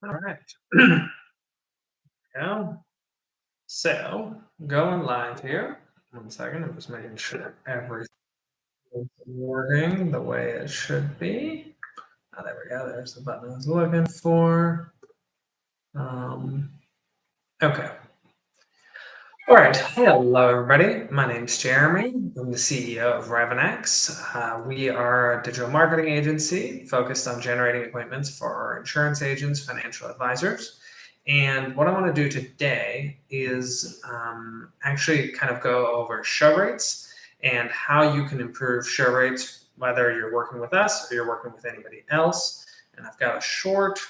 All right. Go. So, going live here. 1 second. I'm just making sure everything's working the way it should be. Oh, there we go. There's the button I was looking for. Um, okay. All right. Hello, everybody. My name's Jeremy. I'm the CEO of Revenex. We are a digital marketing agency focused on generating appointments for insurance agents, financial advisors. And what I want to do today is actually kind of go over show rates and how you can improve show rates, whether you're working with us or you're working with anybody else. And I've got a short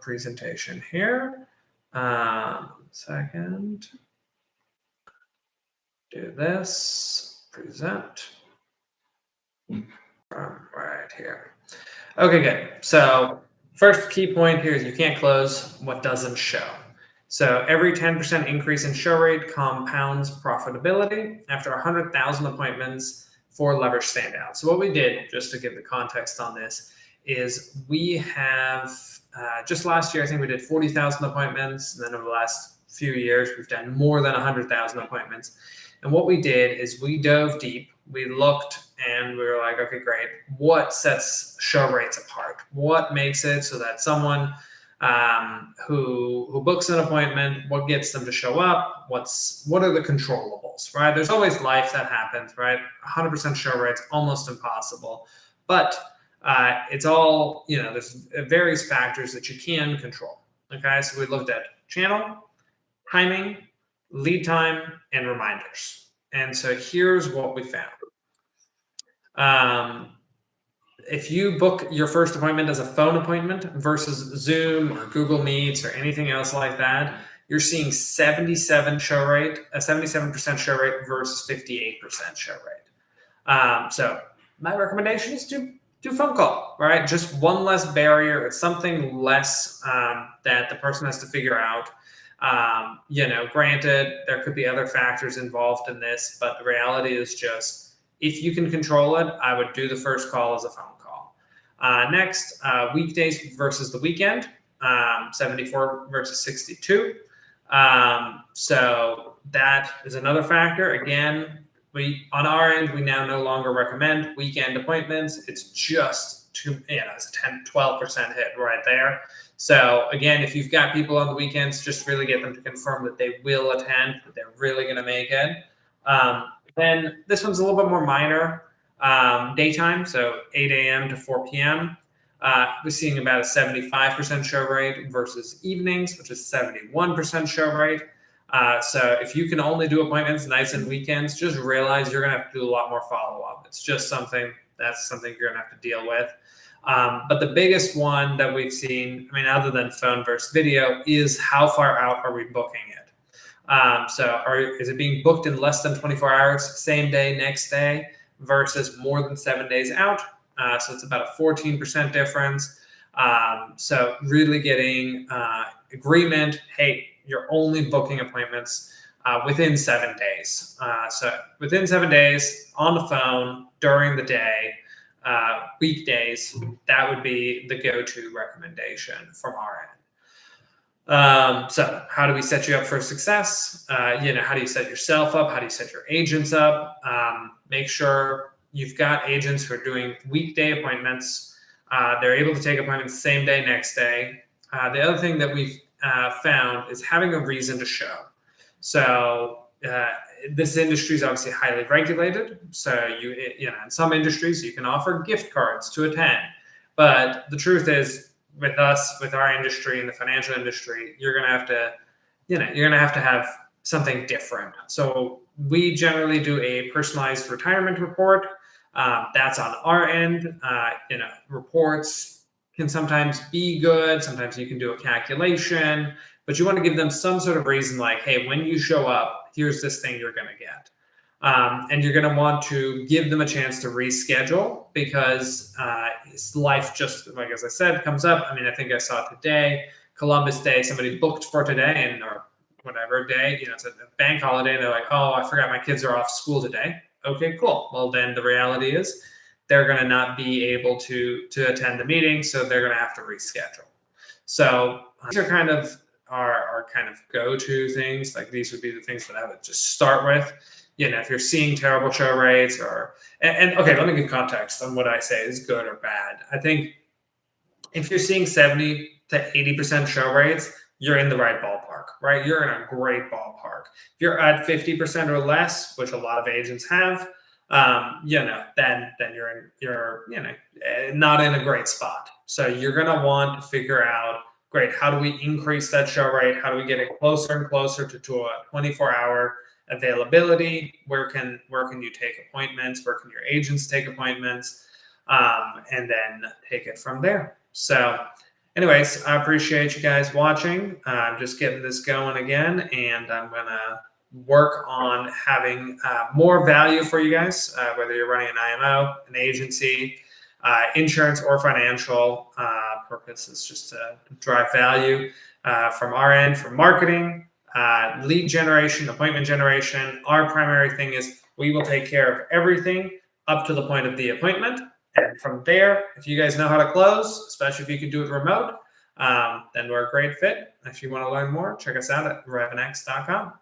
presentation here. Second. Do this, present, right here. Okay, good. So first key point here is you can't close what doesn't show. So every 10% increase in show rate compounds profitability after 100,000 appointments for leverage standout. So what we did, just to give the context on this, is we have just last year, I think we did 40,000 appointments. And then over the last few years, we've done more than 100,000 appointments. And what we did is we dove deep, we looked, and we were like, okay, great. What sets show rates apart? What makes it so that someone who books an appointment, what gets them to show up? What are the controllables, right? There's always life that happens, right? 100% show rates almost impossible, but it's all there's various factors that you can control. Okay, so we looked at channel, timing, lead time, and reminders. And so here's what we found. If you book your first appointment as a phone appointment versus Zoom or Google Meets or anything else like that, you're seeing 77% show rate versus 58% show rate. So my recommendation is to do phone call, right? Just one less barrier. It's something less that the person has to figure out. Granted, there could be other factors involved in this, but the reality is just if you can control it, I would do the first call as a phone call. Next, weekdays versus the weekend, 74 versus 62. So that is another factor. Again, on our end, we now no longer recommend weekend appointments. It's just it's a 10, 12% hit right there. So again, if you've got people on the weekends, just really get them to confirm that they will attend, that they're really going to make it. Then this one's a little bit more minor. Daytime, so 8 a.m. to 4 p.m. We're seeing about a 75% show rate versus evenings, which is 71% show rate. So if you can only do appointments nights and weekends, just realize you're going to have to do a lot more follow-up. It's just something you're going to have to deal with. But the biggest one that we've seen, other than phone versus video, is how far out are we booking it? Is it being booked in less than 24 hours, same day, next day, versus more than 7 days out? So it's about a 14% difference. So really getting agreement, hey, you're only booking appointments within 7 days. So within 7 days, on the phone, during the day, weekdays, that would be the go-to recommendation from our end. So how do we set you up for success? How do you set yourself up? How do you set your agents up? Make sure you've got agents who are doing weekday appointments. They're able to take appointments same day, next day. The other thing that we've found is having a reason to show. So this industry is obviously highly regulated. So in some industries you can offer gift cards to attend, but the truth is, with us, with our industry in the financial industry, you're going to have to have something different. So we generally do a personalized retirement report. That's on our end. Reports can sometimes be good. Sometimes you can do a calculation, but you want to give them some sort of reason like, hey, when you show up, here's this thing you're going to get. And you're going to want to give them a chance to reschedule because life just, like as I said, comes up. I think I saw today, Columbus Day, somebody booked for today or whatever day, it's a bank holiday. And they're like, oh, I forgot my kids are off school today. Okay, cool. Well, then the reality is they're going to not be able to attend the meeting. So they're going to have to reschedule. So these are kind of our kind of go-to things. Like these would be the things that I would just start with. If you're seeing terrible show rates and okay, let me give context on what I say is good or bad. I think if you're seeing 70 to 80% show rates, you're in the right ballpark, right? You're in a great ballpark. If you're at 50% or less, which a lot of agents have, then you're not in a great spot. So you're gonna want to figure out, great, how do we increase that show rate? How do we get it closer and closer to a 24-hour availability? Where can you take appointments? Where can your agents take appointments? And then take it from there. So anyways, I appreciate you guys watching. I'm just getting this going again, and I'm going to work on having more value for you guys, whether you're running an IMO, an agency, insurance, or financial purposes, just to drive value from our end, from marketing, lead generation, appointment generation. Our primary thing is we will take care of everything up to the point of the appointment. And from there, if you guys know how to close, especially if you can do it remote, then we're a great fit. If you want to learn more, check us out at revenx.com.